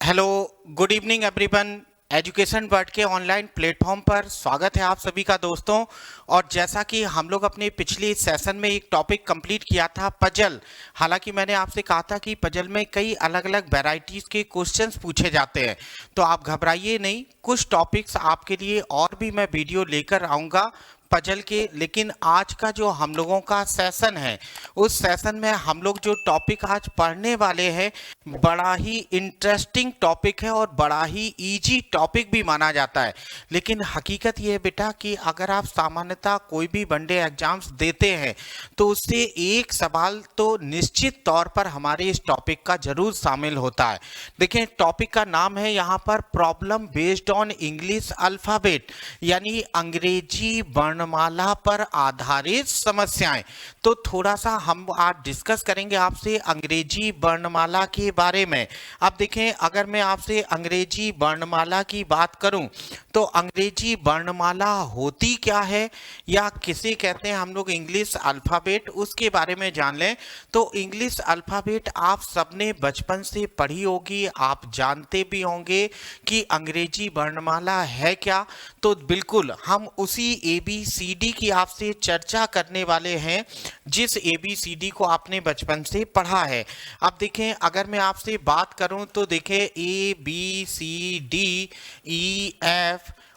Hello, good evening everyone. Education world के online platform पर स्वागत है आप सभी का दोस्तों। और जैसा कि हम लोग अपने पिछले सेशन में एक टॉपिक कंप्लीट किया था पजल। हालांकि मैंने आपसे कहा था कि पजल में कई अलग अलग वैरायटीज़ के क्वेश्चंस पूछे जाते हैं, तो आप घबराइए नहीं। कुछ टॉपिक्स आपके लिए और भी मैं वीडियो लेकर आऊँगा पजल के। लेकिन आज का जो हम लोगों का सेशन है, उस सेशन में हम लोग जो टॉपिक आज पढ़ने वाले हैं, बड़ा ही इंटरेस्टिंग टॉपिक है और बड़ा ही इजी टॉपिक भी माना जाता है। लेकिन हकीकत ये है बेटा कि अगर आप सामान्यतः कोई भी वनडे एग्जाम्स देते हैं तो उससे एक सवाल तो निश्चित तौर पर हमारे इस टॉपिक का जरूर शामिल होता है। देखिए, टॉपिक का नाम है यहाँ पर problem based on English alphabet, यानी अंग्रेजी वर्णमाला पर आधारित समस्याएं। तो थोड़ा सा हम आज डिस्कस करेंगे आपसे अंग्रेजी वर्णमाला के बारे में। अब देखें, अगर मैं आपसे अंग्रेजी वर्णमाला की बात करूं तो अंग्रेजी वर्णमाला होती क्या है, या किसे कहते हैं हम लोग इंग्लिश अल्फाबेट, उसके बारे में जान लें। तो इंग्लिश अल्फाबेट आप सबने बचपन से पढ़ी होगी, आप जानते भी होंगे कि अंग्रेजी वर्णमाला है क्या। तो बिल्कुल हम उसी ABCD की आपसे चर्चा करने वाले हैं, जिस ABCD को आपने बचपन से पढ़ा है। अब देखें, अगर मैं आपसे बात करूं तो देखें ABCDEF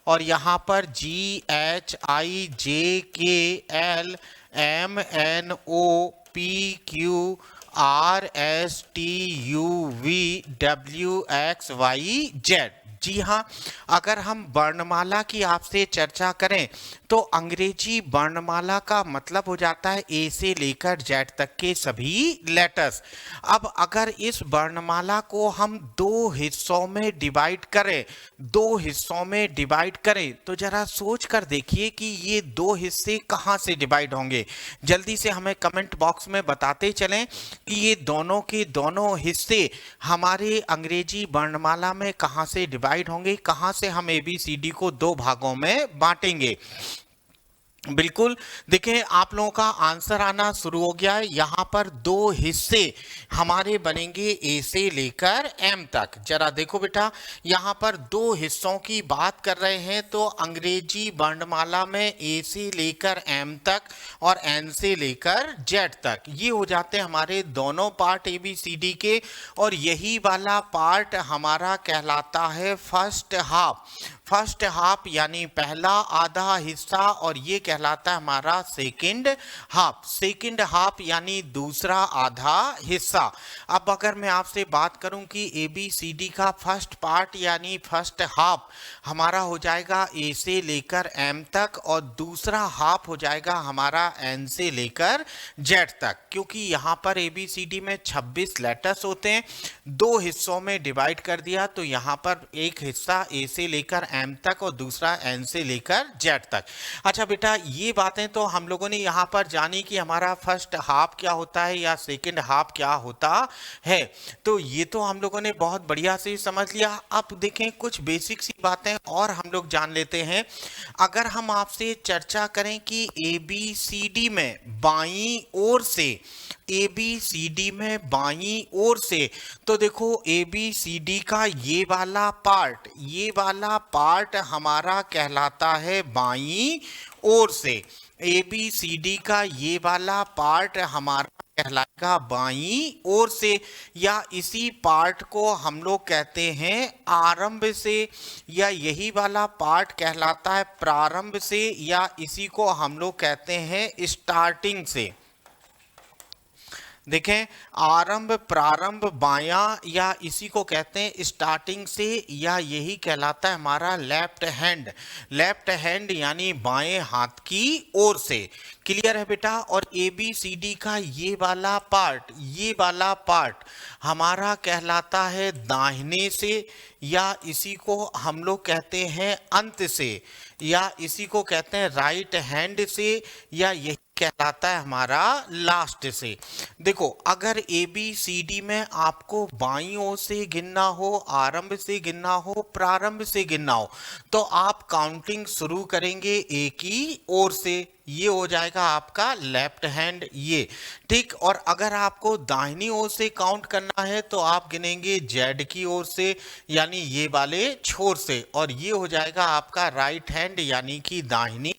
और यहाँ पर GHIJKLMNOPQRSTUVWXYZ। जी हाँ, अगर हम वर्णमाला की आपसे चर्चा करें तो अंग्रेजी वर्णमाला का मतलब हो जाता है A से लेकर Z तक के सभी लेटर्स। अब अगर इस वर्णमाला को हम दो हिस्सों में डिवाइड करें तो जरा सोच कर देखिए कि ये दो हिस्से कहाँ से डिवाइड होंगे। जल्दी से हमें कमेंट बॉक्स में बताते चलें कि ये दोनों के दोनों हिस्से हमारे अंग्रेजी वर्णमाला में कहाँ से डिवाइड होंगे, कहाँ से हम ABCD को दो भागों में बांटेंगे। बिल्कुल, देखिए आप लोगों का आंसर आना शुरू हो गया है। यहाँ पर दो हिस्से हमारे बनेंगे A से लेकर M तक। जरा देखो बेटा, यहाँ पर दो हिस्सों की बात कर रहे हैं तो अंग्रेजी वर्णमाला में A से लेकर M तक और N से लेकर Z तक, ये हो जाते हैं हमारे दोनों पार्ट ABCD के। और यही वाला पार्ट हमारा कहलाता है फर्स्ट हाफ यानी पहला आधा हिस्सा, और ये कहलाता है हमारा सेकंड हाफ यानी दूसरा आधा हिस्सा। अब अगर मैं आपसे बात करूं कि ABCD का फर्स्ट पार्ट यानी फर्स्ट हाफ हमारा हो जाएगा A से लेकर M तक, और दूसरा हाफ हो जाएगा हमारा N से लेकर Z तक। क्योंकि यहाँ पर ABCD में 26 लेटर्स होते हैं, दो हिस्सों में डिवाइड कर दिया तो यहाँ पर एक हिस्सा A से लेकर M तक और दूसरा N से लेकर Z तक। अच्छा बेटा, ये बातें तो हम लोगों ने यहाँ पर जानी कि हमारा फर्स्ट हाफ क्या होता है या सेकंड हाफ क्या होता है, तो ये तो हम लोगों ने बहुत बढ़िया से समझ लिया। अब देखें, कुछ बेसिक सी बातें और हम लोग जान लेते हैं। अगर हम आपसे चर्चा करें कि ABCD में बाईं ओर से, तो देखो ABCD का ये वाला पार्ट हमारा कहलाता है बाईं ओर से। ABCD का ये वाला पार्ट हमारा कहलाएगा बाईं ओर से, या इसी पार्ट को हम लोग कहते हैं आरंभ से, या यही वाला पार्ट कहलाता है प्रारंभ से, या इसी को हम लोग कहते हैं स्टार्टिंग से। देखें, आरंभ प्रारंभ बायां, या इसी को कहते हैं स्टार्टिंग से, या यही कहलाता है हमारा लेफ्ट हैंड यानी बाएं हाथ की ओर से। क्लियर है बेटा। और ABCD का ये वाला पार्ट हमारा कहलाता है दाहिने से, या इसी को हम लोग कहते हैं अंत से, या इसी को कहते हैं राइट हैंड से, या यही कहलाता है हमारा लास्ट से। देखो, अगर ABCD में आपको बाईं ओर से गिनना हो, आरंभ से गिनना हो, प्रारंभ से गिनना हो, तो आप काउंटिंग शुरू करेंगे A की ओर से। ये हो जाएगा आपका लेफ्ट हैंड ये, ठीक। और अगर आपको दाहिनी ओर से काउंट करना है तो आप गिनेंगे जेड की ओर से, यानी ये वाले छोर से, और ये हो जाएगा आपका राइट हैंड यानी कि दाहिनी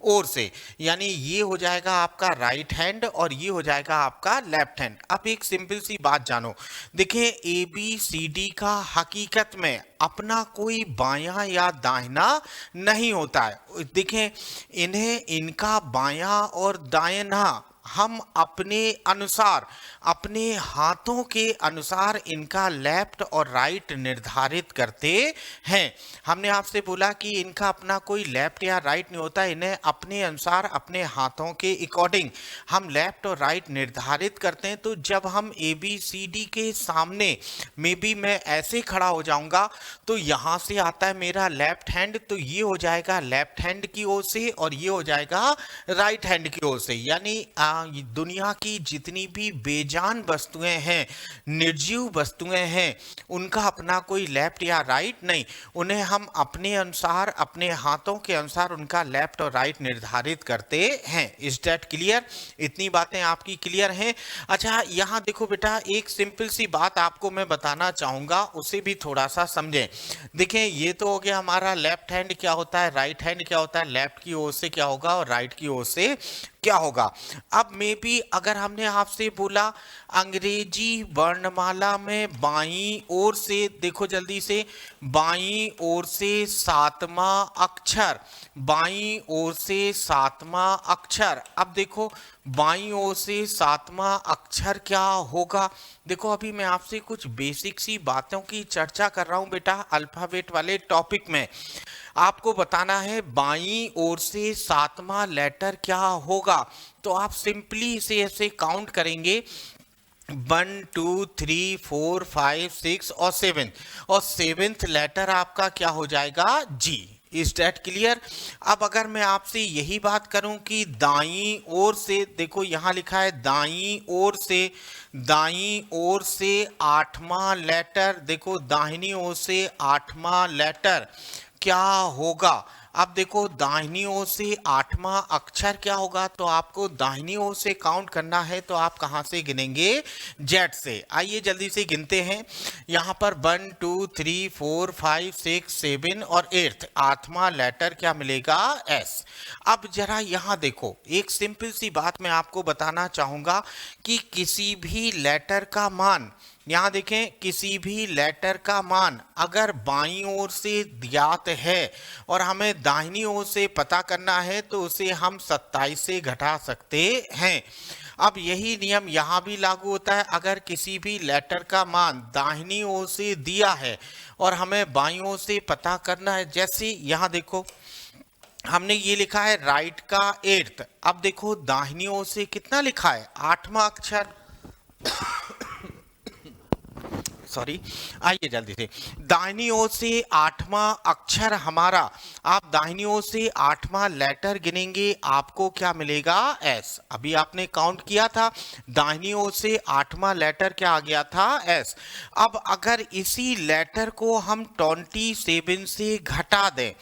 ओर से, यानी ये हो जाएगा आपका राइट हैंड और ये हो जाएगा आपका लेफ्ट हैंड। अब एक सिंपल सी बात जानो, देखिए ए बी सी डी का हकीकत में अपना कोई बायां या दाहिना नहीं होता है। देखें, इन्हें इनका बायां और दाहिना हम अपने अनुसार, अपने हाथों के अनुसार इनका लेफ्ट और राइट निर्धारित करते हैं। हमने आपसे बोला कि इनका अपना कोई लेफ्ट या राइट नहीं होता, इन्हें अपने अनुसार अपने हाथों के अकॉर्डिंग हम लेफ्ट और राइट निर्धारित करते हैं। तो जब हम ए बी सी डी के सामने मे बी मैं ऐसे खड़ा हो जाऊंगा तो यहाँ से आता है मेरा लेफ्ट हैंड, तो ये हो जाएगा लेफ्ट हैंड की ओर से और ये हो जाएगा राइट हैंड की ओर से। यानी दुनिया की जितनी भी बेजान वस्तुएं हैं, निर्जीव वस्तुएं हैं, उनका अपना कोई लेफ्ट या राइट नहीं, उन्हें हम अपने अनुसार, अपने हाथों के अनुसार उनका लेफ्ट और राइट निर्धारित करते हैं। Is that clear? इतनी बातें आपकी क्लियर हैं? अच्छा, यहाँ देखो बेटा, एक सिंपल सी बात आपको मैं बताना चाहूंगा, उसे भी थोड़ा सा समझें। देखें, ये तो हो गया हमारा लेफ्ट हैंड क्या होता है, राइट हैंड क्या होता है, लेफ्ट की ओर से क्या होगा और राइट की ओर से क्या होगा। अब मे बी अगर हमने आपसे बोला अंग्रेजी वर्णमाला में बाईं ओर से, देखो जल्दी से, बाईं ओर से सातवां अक्षर, बाईं ओर से सातवां अक्षर। अब देखो बाईं ओर से सातवां अक्षर क्या होगा। देखो अभी मैं आपसे कुछ बेसिक सी बातों की चर्चा कर रहा हूं बेटा, अल्फाबेट वाले टॉपिक में आपको बताना है बाईं ओर से सातवां लेटर क्या होगा। तो आप सिंपली इसे ऐसे काउंट करेंगे, 1 2 3 4 5 6 और 7, और 7th लेटर आपका क्या हो जाएगा, जी। Is that clear? अब अगर मैं आपसे यही बात करूं कि दाईं ओर से, देखो यहां लिखा है दाईं ओर से, दाईं ओर से 8वां लेटर, देखो दाहिनी ओर से 8वां लेटर क्या होगा। अब देखो दाहिनी ओर से 8वां अक्षर क्या होगा, तो आपको दाहिनी ओर से काउंट करना है, तो आप कहां से गिनेंगे, जेड से। आइए जल्दी से गिनते हैं, यहां पर 1 2 3 4 5 6 7 और 8वां लेटर क्या मिलेगा, एस। अब जरा यहां देखो, एक सिंपल सी बात मैं आपको बताना चाहूंगा कि किसी भी लेटर का मान, यहाँ देखें, किसी भी लेटर का मान अगर बाईं ओर से ज्ञात है और हमें दाहिनी ओर से पता करना है तो उसे हम 27 से घटा सकते हैं। अब यही नियम यहाँ भी लागू होता है, अगर किसी भी लेटर का मान दाहिनी ओर से दिया है और हमें बाईं ओर से पता करना है, जैसे यहाँ देखो हमने ये लिखा है राइट का 8th, अब देखो दाहिनी ओर से कितना लिखा है, 8वां अक्षर, सॉरी, आइए जल्दी से, दाहिनी ओर से 8वां अक्षर हमारा, आप दाहिनी ओर से 8वां लेटर गिनेंगे, आपको क्या मिलेगा, एस। अभी आपने काउंट किया था, दाहिनी ओर से 8वां लेटर क्या आ गया था, एस। अब अगर इसी लेटर को हम 27 से घटा दें,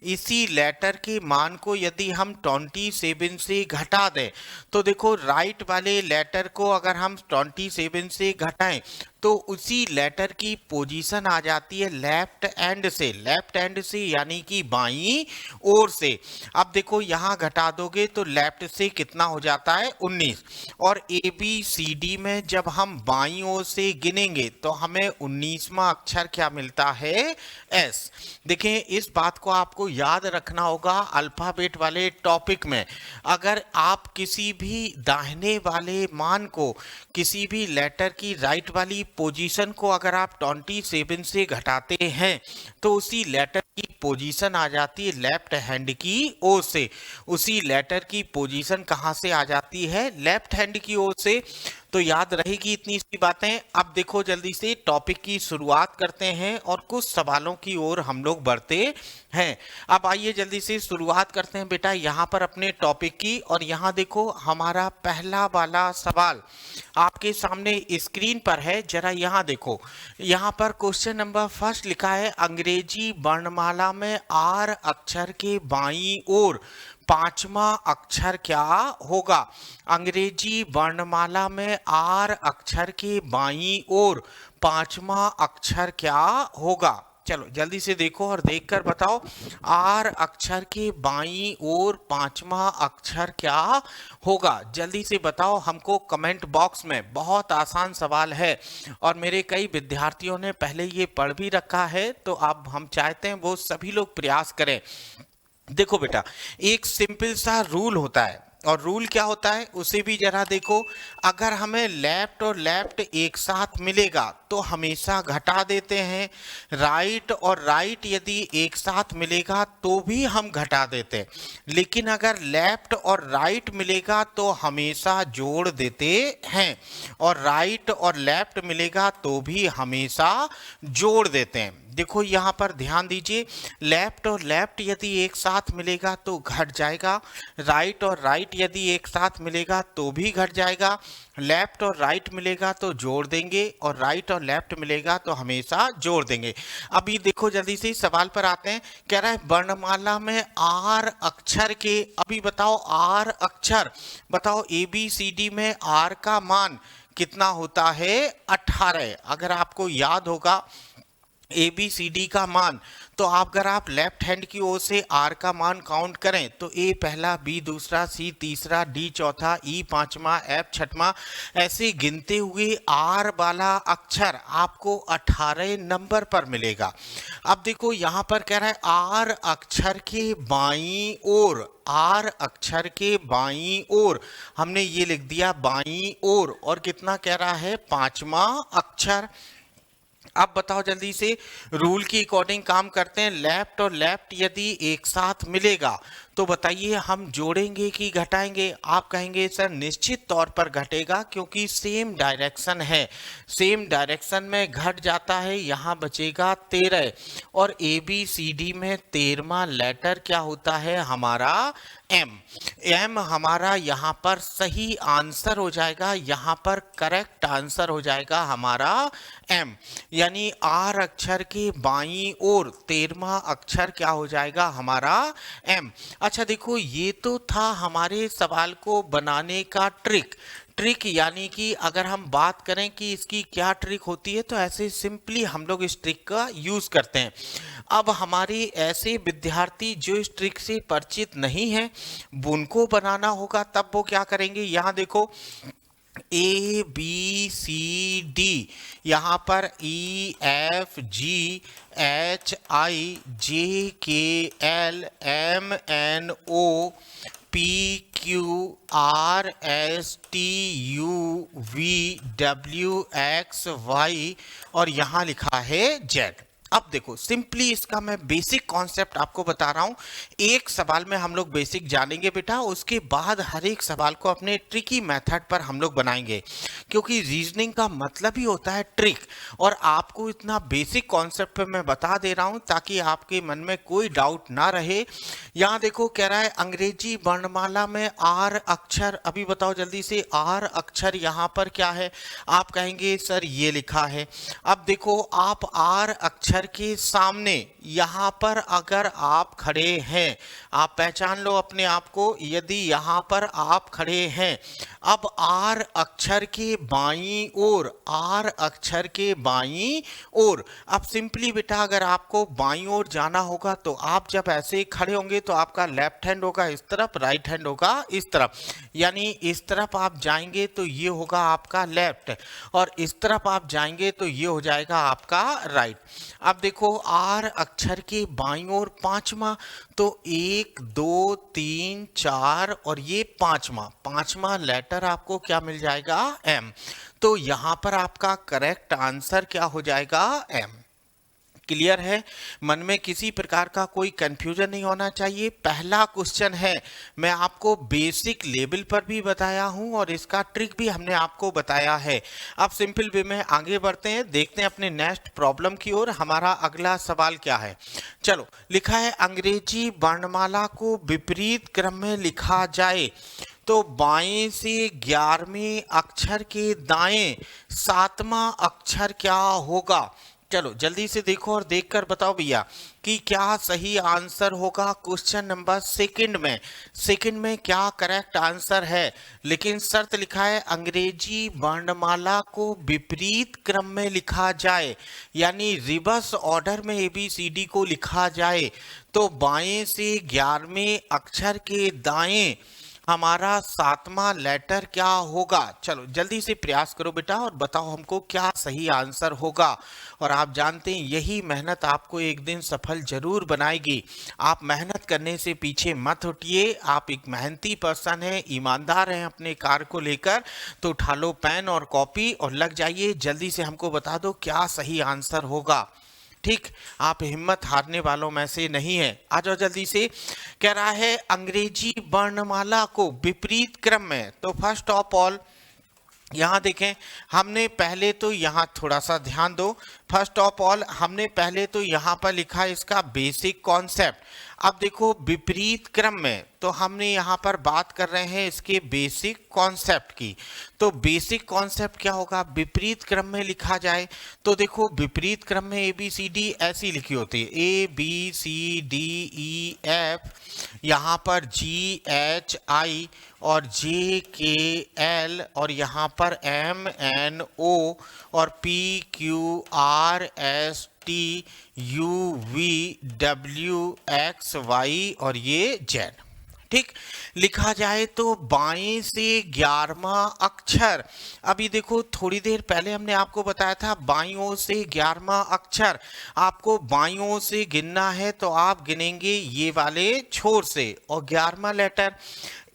इसी लेटर के मान को यदि हम 27 से घटा दें, तो देखो राइट वाले लेटर को अगर हम 27 से घटाएं तो उसी लेटर की पोजीशन आ जाती है लेफ्ट एंड से, लेफ्ट एंड से यानी कि बाईं ओर से। अब देखो यहाँ घटा दोगे तो लेफ्ट से कितना हो जाता है, 19, और ए बी सी डी में जब हम बाईं ओर से गिनेंगे तो हमें 19वां अक्षर क्या मिलता है, एस। देखें, इस बात को आपको याद रखना होगा अल्फाबेट वाले टॉपिक में, अगर आप किसी भी दाहिने वाले मान को, किसी भी लेटर की राइट वाली पोजीशन को अगर आप 27 से घटाते हैं तो उसी लेटर की पोजीशन आ जाती है लेफ्ट हैंड की ओर से, उसी लेटर की पोजीशन कहां से आ जाती है, लेफ्ट हैंड की ओर से। तो याद रहेगी इतनी सी बातें। अब देखो जल्दी से टॉपिक की शुरुआत करते हैं और कुछ सवालों की ओर हम लोग बढ़ते हैं। अब आइए जल्दी से शुरुआत करते हैं बेटा यहाँ पर अपने टॉपिक की, और यहाँ देखो हमारा पहला वाला सवाल आपके सामने स्क्रीन पर है, जरा यहाँ देखो, यहाँ पर क्वेश्चन नंबर फर्स्ट लिखा है अंग्रेजी वर्णमाला में आर अक्षर के बाईं ओर पांचवा अक्षर क्या होगा? अंग्रेजी वर्णमाला में आर अक्षर के बाईं ओर पांचवा अक्षर क्या होगा? चलो जल्दी से देखो और देखकर बताओ, आर अक्षर के बाईं ओर पांचवा अक्षर क्या होगा? जल्दी से बताओ हमको कमेंट बॉक्स में। बहुत आसान सवाल है और मेरे कई विद्यार्थियों ने पहले ये पढ़ भी रखा है, तो अब हम चाहते हैं वो सभी लोग प्रयास करें। देखो बेटा, एक सिंपल सा रूल होता है, और रूल क्या होता है उसे भी जरा देखो। अगर हमें लेफ्ट और लेफ्ट एक साथ मिलेगा तो हमेशा घटा देते हैं, राइट और राइट यदि एक साथ मिलेगा तो भी हम घटा देते हैं, लेकिन अगर लेफ्ट और राइट मिलेगा तो हमेशा जोड़ देते हैं, और राइट और लेफ्ट मिलेगा तो भी हमेशा जोड़ देते हैं। देखो यहाँ पर ध्यान दीजिए, लेफ्ट और लेफ्ट यदि एक साथ मिलेगा तो घट जाएगा, राइट और राइट यदि एक साथ मिलेगा तो भी घट जाएगा, लेफ्ट और राइट मिलेगा तो जोड़ देंगे, और राइट और लेफ्ट मिलेगा तो हमेशा जोड़ देंगे। अभी देखो जल्दी से सवाल पर आते हैं। कह रहा है वर्णमाला में आर अक्षर के, अभी बताओ आर अक्षर, बताओ ABCD में आर का मान कितना होता है? 18। अगर आपको याद होगा ABCD का मान, तो अगर आप लेफ्ट हैंड की ओर से R का मान काउंट करें तो A पहला, B दूसरा, C तीसरा, D चौथा, E पांचवा, F छठवां, ऐसे गिनते हुए R वाला अक्षर आपको 18 नंबर पर मिलेगा। अब देखो यहाँ पर कह रहा है R अक्षर के बाईं ओर, R अक्षर के बाईं ओर, हमने ये लिख दिया बाईं ओर, और कितना कह रहा है? पांचवा अक्षर। अब बताओ जल्दी से, रूल की अकॉर्डिंग काम करते हैं। लेफ्ट और लेफ्ट यदि एक साथ मिलेगा तो बताइए हम जोड़ेंगे कि घटाएंगे? आप कहेंगे सर निश्चित तौर पर घटेगा, क्योंकि सेम डायरेक्शन है, सेम डायरेक्शन में घट जाता है। यहाँ बचेगा 13, और ABCD में 13वां लेटर क्या होता है? हमारा M हमारा यहाँ पर सही आंसर हो जाएगा, यहाँ पर करेक्ट आंसर हो जाएगा हमारा M, यानी R अक्षर के बाईं ओर 13वां अक्षर क्या हो जाएगा? हमारा M। अच्छा देखो, ये तो था हमारे सवाल को बनाने का ट्रिक। यानी कि अगर हम बात करें कि इसकी क्या ट्रिक होती है, तो ऐसे सिंपली हम लोग इस ट्रिक का यूज करते हैं। अब हमारे ऐसे विद्यार्थी जो इस ट्रिक से परिचित नहीं है, उनको बनाना होगा, तब वो क्या करेंगे? यहाँ देखो ABCD, यहाँ पर EFGHIJKLMNOPQRSTUVWXY, और यहाँ लिखा है Z। अब देखो सिंपली इसका मैं बेसिक कॉन्सेप्ट आपको बता रहा हूं। एक सवाल में हम लोग बेसिक जानेंगे बेटा, उसके बाद हर एक सवाल को अपने ट्रिकी मेथड पर हम लोग बनाएंगे, क्योंकि रीजनिंग का मतलब ही होता है ट्रिक। और आपको इतना बेसिक कॉन्सेप्ट पे मैं बता दे रहा हूं ताकि आपके मन में कोई डाउट ना रहे। यहाँ देखो कह रहा है अंग्रेजी वर्णमाला में आर अक्षर, अभी बताओ जल्दी से, आर अक्षर यहाँ पर क्या है? आप कहेंगे सर ये लिखा है। अब देखो आप आर अक्षर के सामने यहाँ पर अगर आप खड़े हैं, आप पहचान लो अपने आप को, यदि यहाँ पर आप खड़े हैं, अब आर अक्षर के बाईं ओर, आर अक्षर के बाईं ओर, अब सिंपली बेटा अगर आपको बाईं ओर जाना होगा तो आप जब ऐसे खड़े होंगे तो आपका लेफ्ट हैंड होगा इस तरफ, राइट हैंड होगा इस तरफ, यानी इस तरफ आप जाएंगे तो ये होगा आपका लेफ्ट, और इस तरफ आप जाएंगे तो ये हो जाएगा आपका राइट। अब देखो आर अक्षर के बाईं ओर पांचवा, तो 1 2 3 4 और ये पांचवा लेटर आपको क्या मिल जाएगा? M। तो यहाँ पर आपका करेक्ट आंसर क्या हो जाएगा? M। क्लियर है? मन में किसी प्रकार का कोई कंफ्यूजन नहीं होना चाहिए। पहला क्वेश्चन है, मैं आपको बेसिक लेवल पर भी बताया हूं और इसका ट्रिक भी हमने आपको बताया है। अब सिंपल वे में आगे बढ़ते हैं, देखते हैं अपने नेक्स्ट प्रॉब्लम की ओर। हमारा अगला सवाल क्या है? चलो, लिखा है अंग्रेजी वर्णमाला को विपरीत क्रम में लिखा जाए तो बाएं से 11वें अक्षर के दाएं 7वां अक्षर क्या होगा? चलो जल्दी से देखो और देखकर बताओ भैया कि क्या सही आंसर होगा क्वेश्चन नंबर सेकंड में क्या करेक्ट आंसर है। लेकिन शर्त लिखा है अंग्रेजी वर्णमाला को विपरीत क्रम में लिखा जाए, यानी रिवर्स ऑर्डर में ABCD को लिखा जाए तो बाएं से 11वें अक्षर के दाएं हमारा 7वां लेटर क्या होगा। चलो जल्दी से प्रयास करो बेटा और बताओ हमको क्या सही आंसर होगा। और आप जानते हैं यही मेहनत आपको एक दिन सफल जरूर बनाएगी। आप मेहनत करने से पीछे मत हटिए, आप एक मेहनती पर्सन हैं, ईमानदार हैं अपने कार्य को लेकर, तो उठा लो पेन और कॉपी और लग जाइए, जल्दी से हमको बता दो क्या सही आंसर होगा। ठीक, आप हिम्मत हारने वालों में से नहीं है। आ जाओ जल्दी से। कह रहा है अंग्रेजी वर्णमाला को विपरीत क्रम में, तो फर्स्ट ऑफ ऑल यहाँ देखें, हमने पहले तो यहाँ थोड़ा सा ध्यान दो। फर्स्ट ऑफ ऑल हमने पहले तो यहाँ पर लिखा इसका बेसिक कॉन्सेप्ट। अब देखो विपरीत क्रम में, तो हमने यहाँ पर बात कर रहे हैं इसके बेसिक कॉन्सेप्ट की। तो बेसिक कॉन्सेप्ट क्या होगा, विपरीत क्रम में लिखा जाए तो देखो विपरीत क्रम में ABCD ऐसी लिखी होती है, ABCDEF, यहाँ पर GHI और JKL और यहाँ पर MNO और PQRSTUVWXY और ये Z। ठीक, लिखा जाए तो बाएं से 11वां अक्षर। अभी देखो थोड़ी देर पहले हमने आपको बताया था बाईं ओर से 11वां अक्षर, आपको बाईं ओर से गिनना है तो आप गिनेंगे ये वाले छोर से, और 11वां लेटर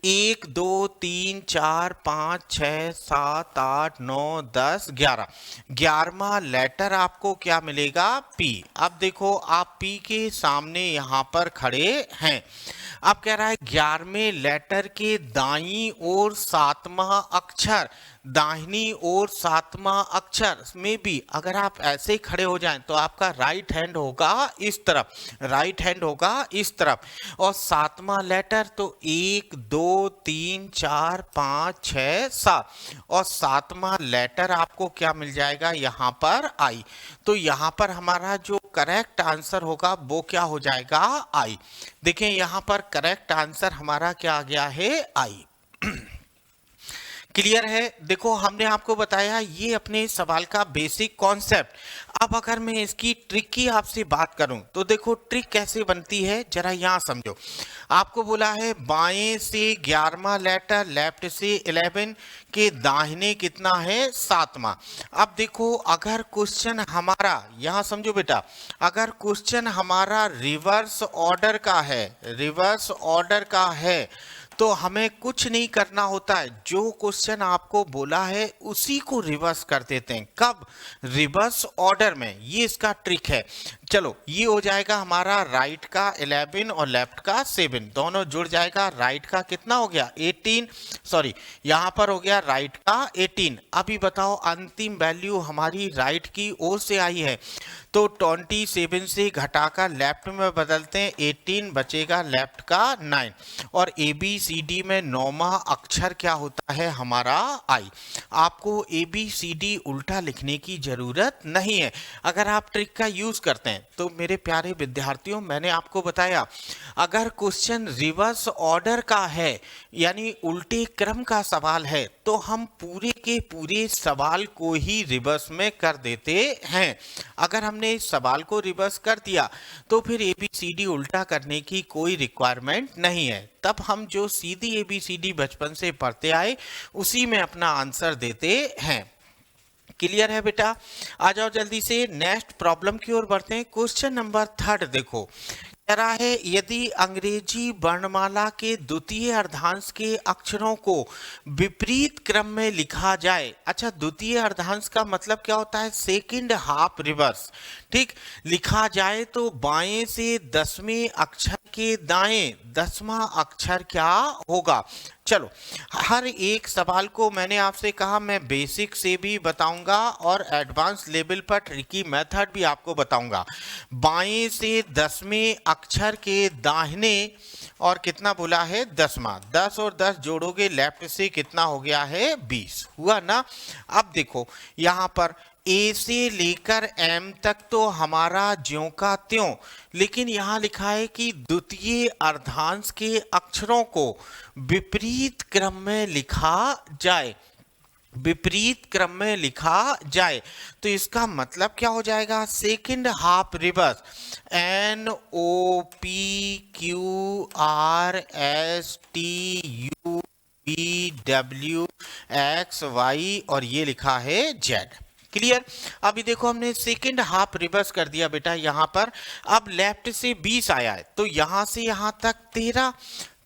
1 2 3 4 5 6 7 8 9 10 11, 11वां लेटर आपको क्या मिलेगा, P। अब देखो आप P के सामने यहाँ पर खड़े हैं। अब कह रहा है 11वें लेटर के दाईं ओर 7वां अक्षर, दाहिनी ओर 7वां अक्षर में भी अगर आप ऐसे खड़े हो जाएं तो आपका राइट हैंड होगा इस तरफ, राइट हैंड होगा इस तरफ, और 7वां लेटर तो 1 2 3 4 5 6 7, और 7वां लेटर आपको क्या मिल जाएगा यहाँ पर I। तो यहाँ पर हमारा जो करेक्ट आंसर होगा वो क्या हो जाएगा, I। देखें यहाँ पर करेक्ट आंसर हमारा क्या आ गया है, I। क्लियर है। देखो हमने आपको बताया ये अपने सवाल का बेसिक कॉन्सेप्ट। अब अगर मैं इसकी ट्रिक की आपसे बात करूं तो देखो ट्रिक कैसे बनती है जरा यहाँ समझो। आपको बोला है बाएं से 11वां लेटर, लेफ्ट से 11 के दाहिने कितना है, 7वां। अब देखो अगर क्वेश्चन हमारा यहाँ समझो बेटा, अगर क्वेश्चन हमारा रिवर्स ऑर्डर का है, रिवर्स ऑर्डर का है तो हमें कुछ नहीं करना होता है, जो क्वेश्चन आपको बोला है उसी को रिवर्स कर देते हैं। कब, रिवर्स ऑर्डर में। ये इसका ट्रिक है। चलो ये हो जाएगा हमारा राइट का 11 और लेफ्ट का 7, दोनों जुड़ जाएगा। राइट का कितना हो गया 18, सॉरी यहाँ पर हो गया राइट का 18। अभी बताओ अंतिम वैल्यू हमारी राइट की ओर से आई है तो 27 से घटाकर लेफ्ट में बदलते हैं, 18 बचेगा लेफ्ट का 9, और ABCD में 9वां अक्षर क्या होता है हमारा I। आपको ABCD उल्टा लिखने की जरूरत नहीं है अगर आप ट्रिक का यूज करते हैं। तो मेरे प्यारे विद्यार्थियों, मैंने आपको बताया अगर क्वेश्चन रिवर्स ऑर्डर का है यानी उल्टे क्रम का सवाल है तो हम पूरे के पूरे सवाल को ही रिवर्स में कर देते हैं। अगर हमने इस सवाल को रिवर्स कर दिया तो फिर ABCD उल्टा करने की कोई रिक्वायरमेंट नहीं है। तब हम जो सीधी ABCD बचपन से पढ़ते आए उसी में अपना आंसर देते हैं। क्लियर है बेटा। आ जाओ जल्दी से नेक्स्ट प्रॉब्लम की ओर बढ़ते हैं। क्वेश्चन नंबर 3 देखो, कह रहा है यदि अंग्रेजी वर्णमाला के द्वितीय अर्धांश के अक्षरों को विपरीत क्रम में लिखा जाए। अच्छा, द्वितीय अर्धांश का मतलब क्या होता है, सेकंड हाफ रिवर्स। ठीक, लिखा जाए तो बाएं से 10वें अक्षर के दाएं 10वां अक्षर क्या होगा। चलो हर एक सवाल को मैंने आपसे कहा मैं बेसिक से भी बताऊंगा और एडवांस लेवल पर ट्रिकी मेथड भी आपको बताऊंगा। बाएं से 10वें अक्षर के दाहिने और कितना बोला है 10वां, 10 और 10 जोड़ोगे लेफ्ट से कितना हो गया है 20 हुआ ना। अब देखो यहाँ पर ए से लेकर एम तक तो हमारा ज्यों का त्यों, लेकिन यहाँ लिखा है कि द्वितीय अर्धांश के अक्षरों को विपरीत क्रम में लिखा जाए, विपरीत क्रम में लिखा जाए। तो इसका मतलब क्या हो जाएगा? सेकंड हाफ रिवर्स, NOPQRSTUVWXY और ये लिखा है जेड। क्लियर? अभी देखो हमने सेकंड हाफ रिवर्स कर दिया बेटा यहाँ पर। अब लेफ्ट से 20 आया है तो यहाँ से यहाँ तक 13,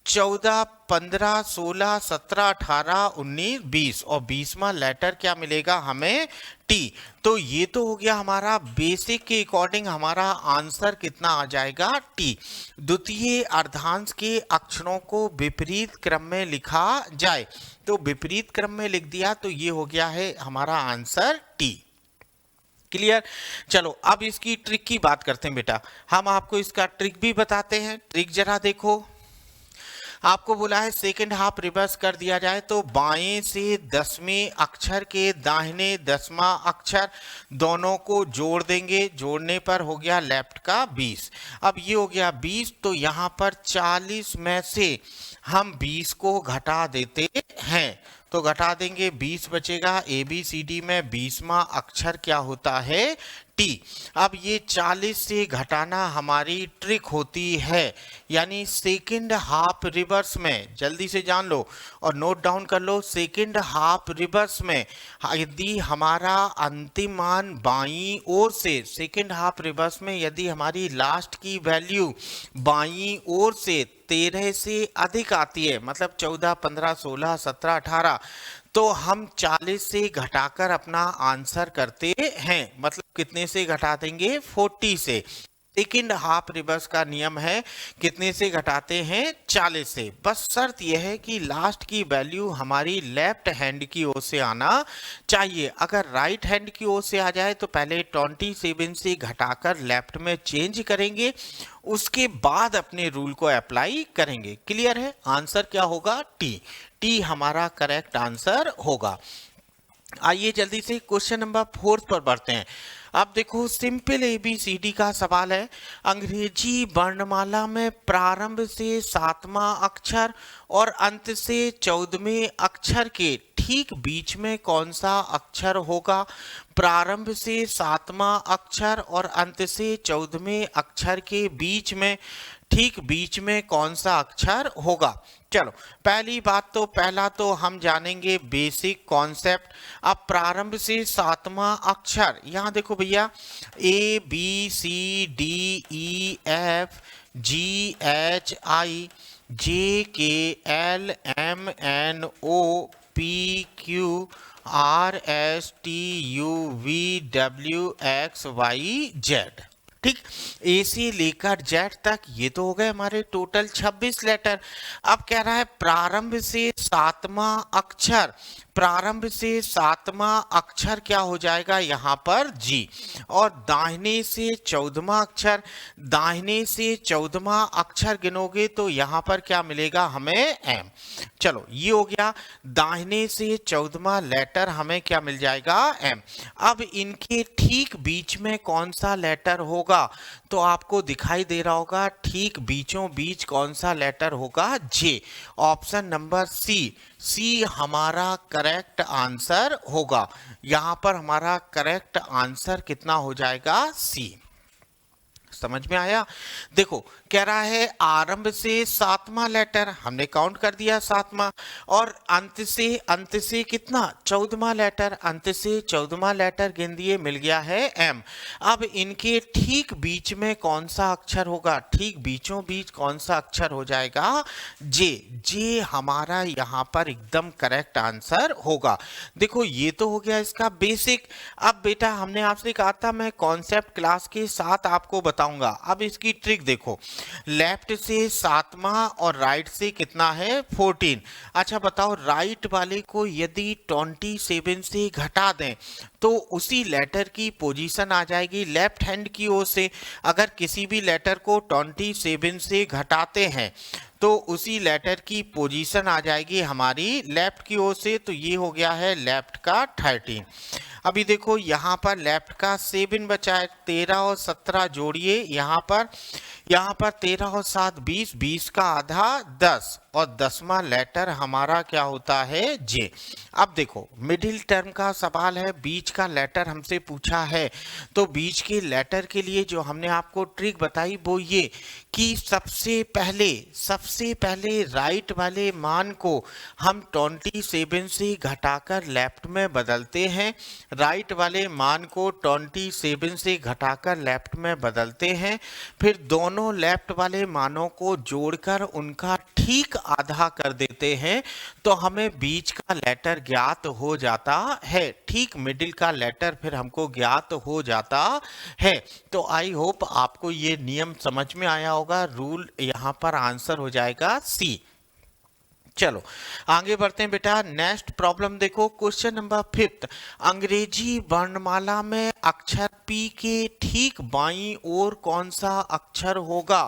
14, 15, 16, 17, 18, 19, 20 और 20वां लेटर क्या मिलेगा हमें? टी। तो ये तो हो गया हमारा बेसिक के अकॉर्डिंग हमारा आंसर कितना आ जाएगा? टी। द्वितीय अर्धांश के अक्षरों को विपरीत क्रम में लिखा जाए, तो विपरीत क्रम में लिख दिया तो ये हो गया है हमारा आंसर टी। क्लियर? चलो अब इसकी ट्रिक की बात करते हैं बेटा। हम आपको इसका ट्रिक भी बताते हैं। ट्रिक जरा देखो, आपको बोला है सेकंड हाफ रिवर्स कर दिया जाए तो बाएं से 10वें अक्षर के दाहिने 10वां अक्षर दोनों को जोड़ देंगे, जोड़ने पर हो गया लेफ्ट का 20। अब ये हो गया 20 तो यहाँ पर 40 में से हम 20 को घटा देते हैं, तो घटा देंगे 20 बचेगा। ABCD में 20वां अक्षर क्या होता है? टी। अब ये 40 से घटाना हमारी ट्रिक होती है, यानी सेकंड हाफ रिवर्स में, जल्दी से जान लो और नोट डाउन कर लो। सेकंड हाफ रिवर्स में यदि हमारा अंतिम मान बाईं ओर से, सेकंड हाफ रिवर्स में यदि हमारी लास्ट की वैल्यू बाईं ओर से 13 से अधिक आती है, मतलब 14, 15, 16, 17, 18, तो हम 40 से घटाकर अपना आंसर करते हैं। मतलब कितने से घटा देंगे? 40 से। सेकंड हाफ रिवर्स का नियम है कितने से घटाते हैं? 40 से। बस शर्त यह है कि लास्ट की वैल्यू हमारी लेफ्ट हैंड की ओर से आना चाहिए। अगर राइट हैंड की ओर से आ जाए तो पहले 27 से घटाकर लेफ्ट में चेंज करेंगे, उसके बाद अपने रूल को अप्लाई करेंगे। क्लियर है? आंसर क्या होगा? टी। टी हमारा करेक्ट आंसर होगा। आइए जल्दी से क्वेश्चन नंबर 4 पर बढ़ते हैं। अब देखो सिंपल ABCD का सवाल है। अंग्रेजी वर्णमाला में प्रारंभ से 7वां अक्षर और अंत से 14वें अक्षर के ठीक बीच में कौन सा अक्षर होगा? प्रारंभ से 7वां अक्षर और अंत से 14वें अक्षर के बीच में, ठीक बीच में कौन सा अक्षर होगा? चलो पहली बात तो पहला तो हम जानेंगे बेसिक कॉन्सेप्ट। अब प्रारंभ से 7वां अक्षर, यहाँ देखो भैया ABCDEFGHIJKLMNOPQRSTUVWXYZ। ठीक, ए से लेकर जेड तक ये तो हो गए हमारे टोटल 26 लेटर। अब कह रहा है प्रारंभ से 7वां अक्षर, प्रारंभ से 7वां अक्षर क्या हो जाएगा यहाँ पर? जी। और दाहिने से 14वां अक्षर, दाहिने से 14वां अक्षर गिनोगे तो यहाँ पर क्या मिलेगा हमें? एम। चलो ये हो गया, दाहिने से 14वां लेटर हमें क्या मिल जाएगा? एम। अब इनके ठीक बीच में कौन सा लेटर होगा? तो आपको दिखाई दे रहा होगा ठीक बीचों बीच कौन सा लेटर होगा? जे। Option number C. सी हमारा करेक्ट आंसर होगा। यहां पर हमारा करेक्ट आंसर कितना हो जाएगा? सी। समझ में आया? देखो कह रहा है आरंभ से 7वां लेटर, हमने काउंट कर दिया 7वां, और अंत से कितना? 14वां लेटर, अंत से 14वां लेटर गिन दिए, मिल गया है एम। अब इनके ठीक बीच में कौन सा अक्षर होगा? ठीक बीचों बीच कौन सा अक्षर हो जाएगा? जे। जे हमारा यहाँ पर एकदम करेक्ट आंसर होगा। देखो ये तो हो गया इसका बेसिक। अब बेटा हमने आपसे कहा था मैं कॉन्सेप्ट क्लास के साथ आपको बताऊंगा। अब इसकी ट्रिक देखो, लेफ्ट से 7वां और राइट से कितना है? 14। अच्छा बताओ राइट वाले को यदि 27 से घटा दें तो उसी लेटर की पोजीशन आ जाएगी लेफ्ट हैंड की ओर से। अगर किसी भी लेटर को 27 से घटाते हैं तो उसी लेटर की पोजीशन आ जाएगी हमारी लेफ्ट की ओर से, तो ये हो गया है लेफ्ट का 13। अभी देखो यहाँ पर लेफ्ट का 7 बचा है, 13 और 17 जोड़िए यहाँ पर 13 और 7 20, 20 का आधा 10 और 10वां लेटर हमारा क्या होता है जे। अब देखो मिडिल टर्म का सवाल है, बीच का लेटर हमसे पूछा है, तो बीच के लेटर के लिए जो हमने आपको ट्रिक बताई वो ये कि सबसे पहले राइट वाले मान को हम 27 से घटाकर लेफ्ट में बदलते हैं, राइट वाले मान को 27 से घटाकर लेफ्ट में बदलते हैं, फिर दोनों लेफ्ट वाले मानों को जोड़कर उनका ठीक आधा कर देते हैं, तो हमें बीच का लेटर ज्ञात हो जाता है, ठीक मिडिल का लेटर फिर हमको ज्ञात हो जाता है। तो आई होप आपको ये नियम समझ में आया होगा, रूल यहाँ पर आंसर हो जाएगा सी। चलो आगे बढ़ते हैं बेटा, नेक्स्ट प्रॉब्लम देखो, क्वेश्चन नंबर 5। अंग्रेजी वर्णमाला में अक्षर पी के ठीक बाईं ओर कौन सा अक्षर होगा?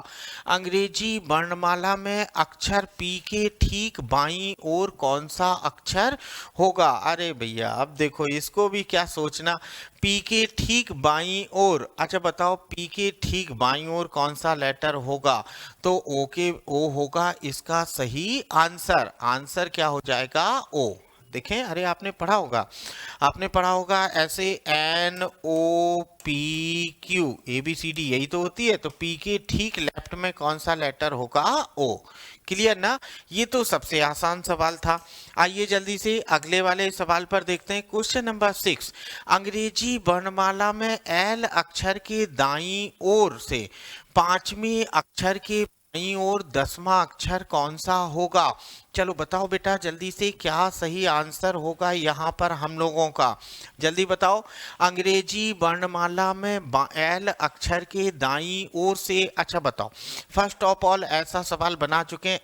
अंग्रेजी वर्णमाला में अक्षर पी के ठीक बाईं ओर कौन सा अक्षर होगा? अरे भैया अब देखो इसको भी क्या सोचना, पी के ठीक बाईं ओर, अच्छा बताओ पी के ठीक बाईं ओर कौन सा लेटर होगा? तो ओ होगा इसका सही आंसर। आंसर क्या हो जाएगा? ओ। देखें, अरे आपने पढ़ा होगा ऐसे NOPQ ABCD यही तो होती है, तो पी के ठीक लेफ्ट में कौन सा लेटर होगा? ओ। क्लियर ना? ये तो सबसे आसान सवाल था। आइए जल्दी से अगले वाले सवाल पर देखते हैं, क्वेश्चन नंबर 6। अंग्रेजी वर्णमाला में एल अक्षर के दाईं ओर से 5वें अक्षर के बाईं ओर 10वां अक्षर कौन सा होगा? चलो बताओ बेटा जल्दी से, क्या सही आंसर होगा यहाँ पर हम लोगों का? जल्दी बताओ। अंग्रेजी वर्णमाला में एल अक्षर के दाईं ओर से, अच्छा बताओ, फर्स्ट ऑफ ऑल ऐसा सवाल बना चुके हैं,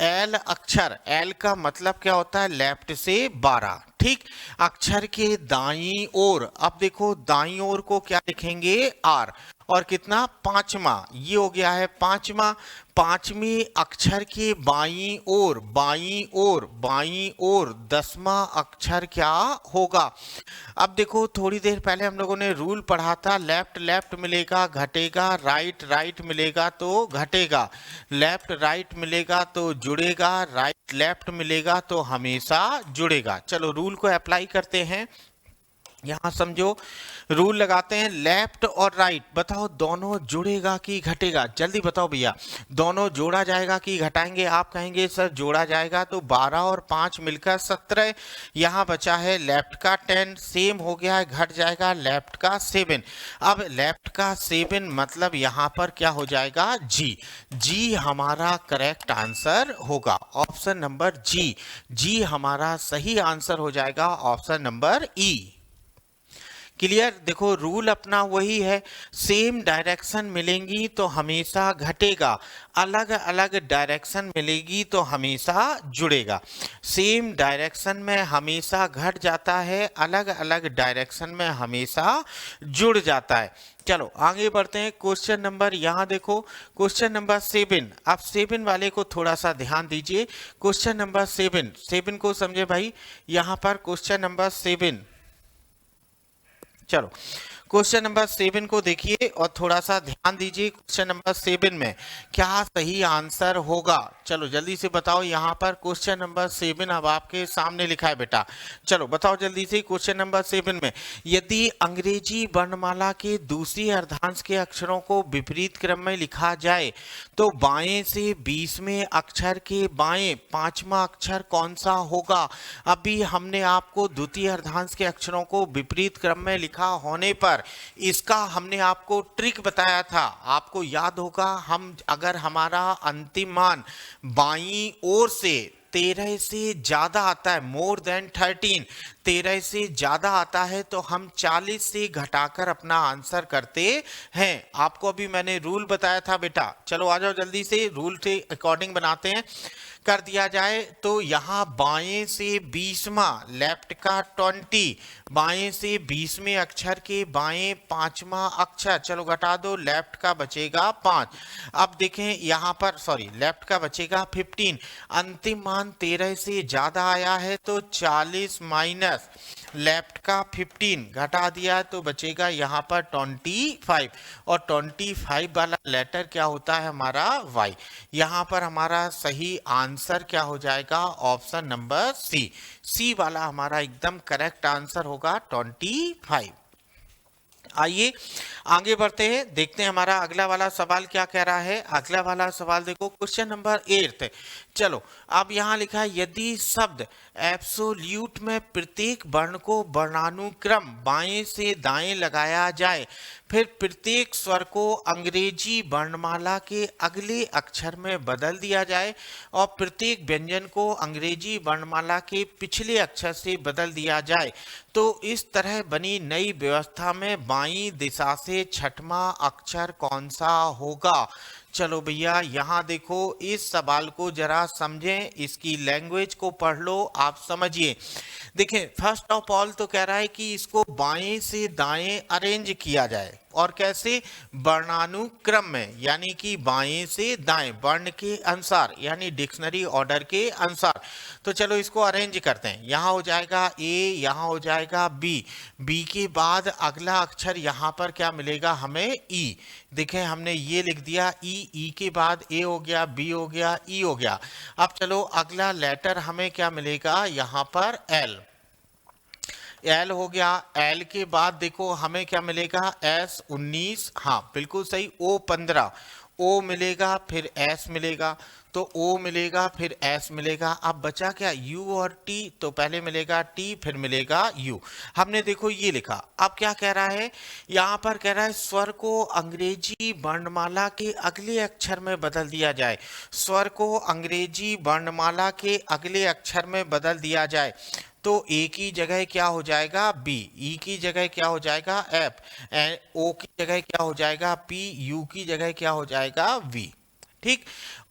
एल अक्षर, एल का मतलब क्या होता है? लेफ्ट से 12, ठीक। अक्षर के दाईं ओर, अब देखो दाईं ओर को क्या लिखेंगे? आर, और कितना? 5वां, ये हो गया है 5वां। 5वें अक्षर के बाईं ओर 10वां अक्षर क्या होगा? अब देखो थोड़ी देर पहले हम लोगों ने रूल पढ़ा था, लेफ्ट लेफ्ट मिलेगा घटेगा, राइट राइट मिलेगा तो घटेगा, लेफ्ट राइट मिलेगा तो जुड़ेगा, राइट लेफ्ट मिलेगा तो हमेशा जुड़ेगा। चलो रूल को अप्लाई करते हैं, यहां समझो, रूल लगाते हैं, लेफ्ट और राइट, बताओ दोनों जुड़ेगा कि घटेगा? जल्दी बताओ भैया, दोनों जोड़ा जाएगा कि घटाएंगे? आप कहेंगे सर जोड़ा जाएगा, तो 12 और 5 मिलकर 17, यहां बचा है लेफ्ट का 10, सेम हो गया है, घट जाएगा लेफ्ट का 7। अब लेफ्ट का 7 मतलब यहां पर क्या हो जाएगा? जी हमारा करेक्ट आंसर होगा, ऑप्शन नंबर जी हमारा सही आंसर हो जाएगा, ऑप्शन नंबर ई। क्लियर? देखो रूल अपना वही है, सेम डायरेक्शन मिलेंगी तो हमेशा घटेगा, अलग अलग डायरेक्शन मिलेगी तो हमेशा जुड़ेगा। सेम डायरेक्शन में हमेशा घट जाता है, अलग अलग डायरेक्शन में हमेशा जुड़ जाता है। चलो आगे बढ़ते हैं, क्वेश्चन नंबर, यहाँ देखो क्वेश्चन नंबर 7। आप 7 वाले को थोड़ा सा ध्यान दीजिए, क्वेश्चन नंबर 7 को समझे भाई, यहाँ पर क्वेश्चन नंबर 7, चलो क्वेश्चन नंबर 7 को देखिए और थोड़ा सा ध्यान दीजिए, क्वेश्चन नंबर 7 में क्या सही आंसर होगा? चलो जल्दी से बताओ, यहाँ पर क्वेश्चन नंबर 7 अब आपके सामने लिखा है बेटा, चलो बताओ जल्दी से, क्वेश्चन नंबर 7 में यदि अंग्रेजी वर्णमाला के दूसरे अर्धांश के अक्षरों को विपरीत क्रम में लिखा जाए तो बाएं से 20वें अक्षर के बाएं 5वां अक्षर कौन सा होगा? अभी हमने आपको द्वितीय अर्धांश के अक्षरों को विपरीत क्रम में लिखा होने पर इसका हमने आपको ट्रिक बताया था, आपको याद होगा, हम अगर हमारा अंतिम मान बाईं ओर से 13 से ज्यादा आता है, मोर देन 13, 13 से ज्यादा आता है तो हम 40 से घटाकर अपना आंसर करते हैं। आपको अभी मैंने रूल बताया था बेटा, चलो आ जाओ जल्दी से, रूल के अकॉर्डिंग बनाते हैं। कर दिया जाए तो यहाँ बाएं से 20वां, लेफ्ट का 20, बाएं से 20वें अक्षर के बाएं 5वां अक्षर, चलो घटा दो, लेफ्ट का बचेगा 5। अब देखें यहाँ पर, सॉरी लेफ्ट का बचेगा 15, अंतिम मान 13 से ज्यादा आया है तो 40 माइनस लेफ्ट का 15 घटा दिया तो बचेगा यहाँ पर 25 और 25 वाला लेटर क्या होता है हमारा y। यहाँ पर हमारा सही आंसर क्या हो जाएगा ऑप्शन नंबर सी वाला हमारा एकदम करेक्ट आंसर होगा 25। आइए आगे बढ़ते हैं, देखते हैं हमारा अगला वाला सवाल क्या कह रहा है। अगला वाला सवाल देखो क्वेश्चन नंबर 8। चलो अब यहाँ लिखा है यदि शब्द एब्सोल्यूट में प्रत्येक वर्ण को वर्णानुक्रम बाएं से दाएं लगाया जाए, फिर प्रत्येक स्वर को अंग्रेजी वर्णमाला के अगले अक्षर में बदल दिया जाए और प्रत्येक व्यंजन को अंग्रेजी वर्णमाला के पिछले अक्षर से बदल दिया जाए, तो इस तरह बनी नई व्यवस्था में बाईं दिशा से छठवां अक्षर कौन सा होगा। चलो भैया यहाँ देखो, इस सवाल को जरा समझें, इसकी लैंग्वेज को पढ़ लो, आप समझिए। देखें फर्स्ट ऑफ ऑल तो कह रहा है कि इसको बाएं से दाएं अरेंज किया जाए, और कैसे, वर्णानुक्रम में, यानी कि बाएं से दाएं वर्ण के अनुसार, यानी डिक्शनरी ऑर्डर के अनुसार। तो चलो इसको अरेंज करते हैं। यहाँ हो जाएगा ए, यहाँ हो जाएगा बी के बाद अगला अक्षर यहाँ पर क्या मिलेगा हमें ई। देखें हमने ये लिख दिया ई के बाद ए हो गया, बी हो गया, ई हो गया। अब चलो अगला लेटर हमें क्या मिलेगा यहाँ पर एल हो गया। एल के बाद देखो हमें क्या मिलेगा S19, हाँ बिल्कुल सही, O15, ओ मिलेगा फिर एस मिलेगा, तो ओ मिलेगा फिर एस मिलेगा। अब बचा क्या यू और टी, तो पहले मिलेगा टी फिर मिलेगा यू। हमने देखो ये लिखा। अब क्या कह रहा है यहाँ पर, कह रहा है स्वर को अंग्रेजी वर्णमाला के अगले अक्षर में बदल दिया जाए। स्वर को अंग्रेजी वर्णमाला के अगले अक्षर में बदल दिया जाए, तो ए की जगह क्या हो जाएगा बी, ई की जगह क्या हो जाएगा एफ, ओ की जगह क्या हो जाएगा पी, यू की जगह क्या हो जाएगा वी। ठीक,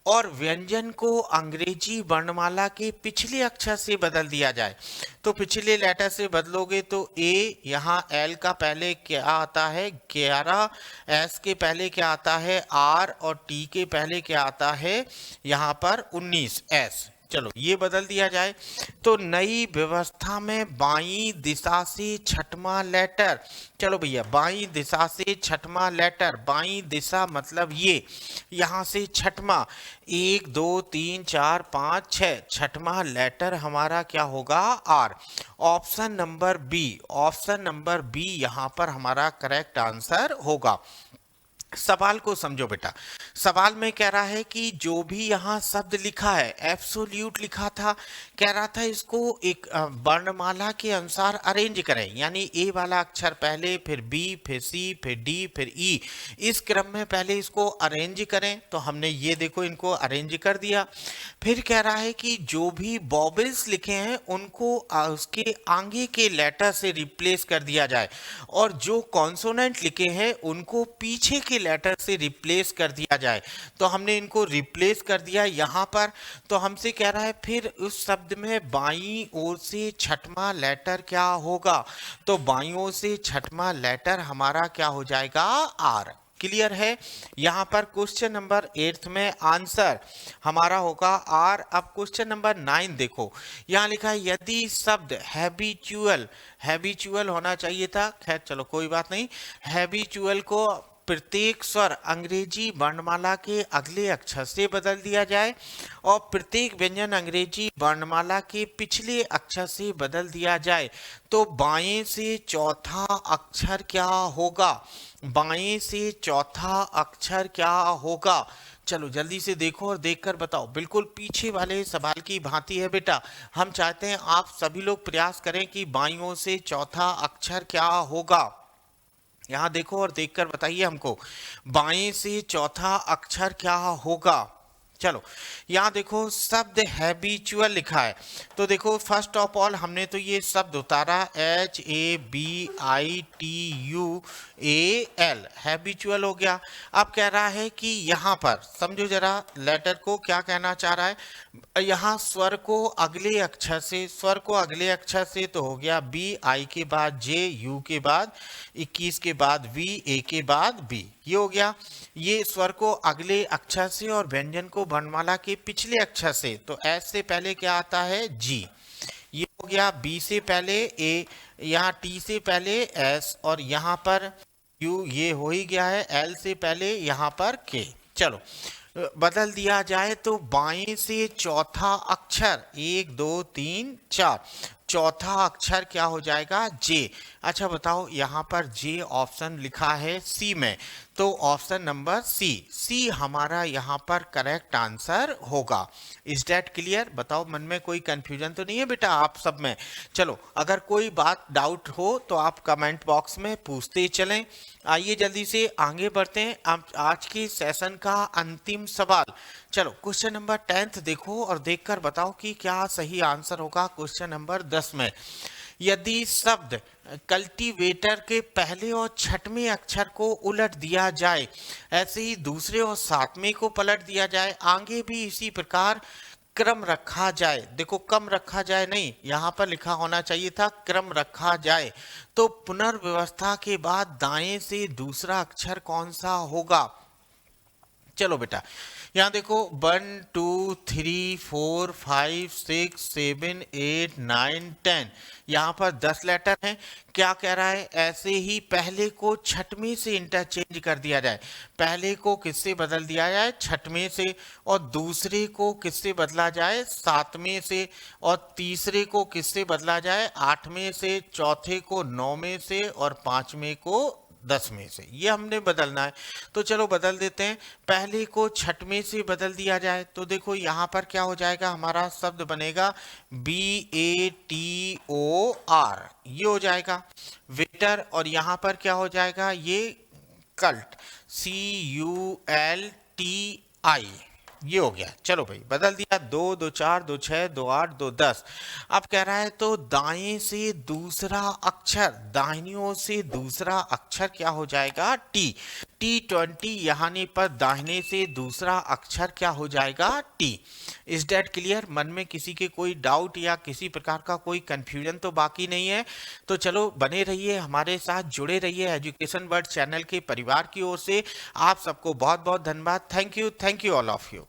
और व्यंजन को अंग्रेजी वर्णमाला के पिछले अक्षर से बदल दिया जाए, तो पिछले लेटर से बदलोगे तो ए, यहाँ एल का पहले क्या आता है 11, एस के पहले क्या आता है आर, और टी के पहले क्या आता है यहाँ पर 19 एस। चलो ये बदल दिया जाए, तो नई व्यवस्था में बाईं दिशा से छठवां लेटर। चलो भैया बाईं दिशा से छठवां लेटर, बाईं दिशा मतलब ये यहाँ से छठवां, 1 2 3 4 5 6, छठवां लेटर हमारा क्या होगा R. Option number B, option number B यहाँ पर हमारा करेक्ट आंसर होगा। सवाल को समझो बेटा, सवाल में कह रहा है कि जो भी यहाँ शब्द लिखा है एब्सोल्यूट लिखा था, कह रहा था इसको एक वर्णमाला के अनुसार अरेंज करें, यानी ए वाला अक्षर पहले, फिर बी, फिर सी, फिर डी, फिर ई, इस क्रम में पहले इसको अरेंज करें। तो हमने ये देखो इनको अरेंज कर दिया। फिर कह रहा है कि जो भी वॉवेल्स लिखे हैं उनको उसके आगे के लेटर से रिप्लेस कर दिया जाए, और जो कॉन्सोनेंट लिखे हैं उनको पीछे के लेटर से रिप्लेस कर दिया जाए। तो हमने इनको रिप्लेस कर दिया यहाँ पर। तो हमसे कह रहा है फिर उस शब्द में बाईं ओर से छठवां लेटर क्या होगा, तो बाईं ओर से छठवां लेटर हमारा क्या हो जाएगा आर। क्लियर है। यहाँ पर क्वेश्चन नंबर 8 में आंसर हमारा होगा आर। अब क्वेश्चन नंबर 9 देखो, यहाँ लिखा है यदि शब्द हैबिचुअल, हैबिचुअल होना चाहिए था, खैर चलो कोई बात नहीं, हैबिचुअल को प्रत्येक स्वर अंग्रेजी वर्णमाला के अगले अक्षर से बदल दिया जाए और प्रत्येक व्यंजन अंग्रेजी वर्णमाला के पिछले अक्षर से बदल दिया जाए, तो बाएं से चौथा अक्षर क्या होगा, बाएं से चौथा अक्षर क्या होगा। चलो जल्दी से देखो और देखकर बताओ। बिल्कुल पीछे वाले सवाल की भांति है बेटा, हम चाहते हैं आप सभी लोग प्रयास करें कि बाईं ओर से चौथा अक्षर क्या होगा। यहाँ देखो और देखकर बताइए हमको, बाएं से चौथा अक्षर क्या होगा। चलो यहाँ देखो शब्द हैबिचुअल लिखा है, तो देखो फर्स्ट ऑफ ऑल हमने तो ये शब्द उतारा HABITUAL, हैबिचुअल हो गया। अब कह रहा है कि यहाँ पर समझो जरा लेटर को क्या कहना चाह रहा है, यहाँ स्वर को अगले अक्षर से, स्वर को अगले अक्षर से तो हो गया BI के बाद J, U के बाद 21 के बाद V, A के बाद B, ये हो गया। ये स्वर को अगले अक्षर से और व्यंजन को वर्णमाला के पिछले अक्षर से, तो S से पहले क्या आता है G, ये हो गया बी से पहले ए, यहाँ टी से पहले एस, और यहाँ पर क्यू, ये हो ही गया है एल से पहले यहाँ पर के। चलो बदल दिया जाए तो बाएं से चौथा अक्षर, 1 2 3 4, चौथा अक्षर क्या हो जाएगा, जे। अच्छा बताओ, यहाँ पर जे ऑप्शन लिखा है सी में, तो ऑप्शन नंबर सी, सी हमारा यहाँ पर करेक्ट आंसर होगा। Is that clear? बताओ, मन में कोई कंफ्यूजन तो नहीं है बेटा आप सब में? चलो, अगर कोई बात डाउट हो तो आप कमेंट बॉक्स में पूछते चलें। आइए जल्दी से आगे बढ़ते हैं। अब आज के सेशन का अंतिम सवाल, चलो क्वेश्चन नंबर 10 देखो और देखकर बताओ कि क्या सही आंसर होगा क्वेश्चन नंबर 10 में। यदि शब्द कल्टीवेटर के पहले और छठवें अक्षर को उलट दिया जाए, ऐसे ही दूसरे और सातवें को पलट दिया जाए, आगे भी इसी प्रकार क्रम रखा जाए, देखो कम रखा जाए नहीं, यहाँ पर लिखा होना चाहिए था क्रम रखा जाए, तो पुनर्व्यवस्था के बाद दाएं से दूसरा अक्षर कौन सा होगा? चलो बेटा, यहाँ देखो 1 2 3 4 5 6 7 8 9 10, यहाँ पर 10 लेटर हैं। क्या कह रहा है? ऐसे ही पहले को छठवें से इंटरचेंज कर दिया जाए, पहले को किससे बदल दिया जाए? छठवें से, और दूसरे को किससे बदला जाए? सातवें से, और तीसरे को किससे बदला जाए? आठवें से, चौथे को नौवें से, और पांचवें को 10वें से। ये हमने बदलना है, तो चलो बदल देते हैं। पहले को छठवें से बदल दिया जाए तो देखो यहाँ पर क्या हो जाएगा, हमारा शब्द बनेगा BATOR, ये हो जाएगा वेटर, और यहाँ पर क्या हो जाएगा, ये कल्ट, CULTI, ये हो गया। चलो भाई बदल दिया, 2 2 4 2 6 2 8 2 10। अब कह रहा है तो दाएं से दूसरा अक्षर, दाहिनी ओर से दूसरा अक्षर क्या हो जाएगा? टी, T20, यहाँ पर दाहिने से दूसरा अक्षर क्या हो जाएगा? टी। Is that clear? मन में किसी के कोई डाउट या किसी प्रकार का कोई कंफ्यूजन तो बाकी नहीं है? तो चलो बने रहिए हमारे साथ, जुड़े रहिए एजुकेशन वर्ल्ड चैनल के परिवार की ओर से। आप सबको बहुत बहुत धन्यवाद। Thank you all of you.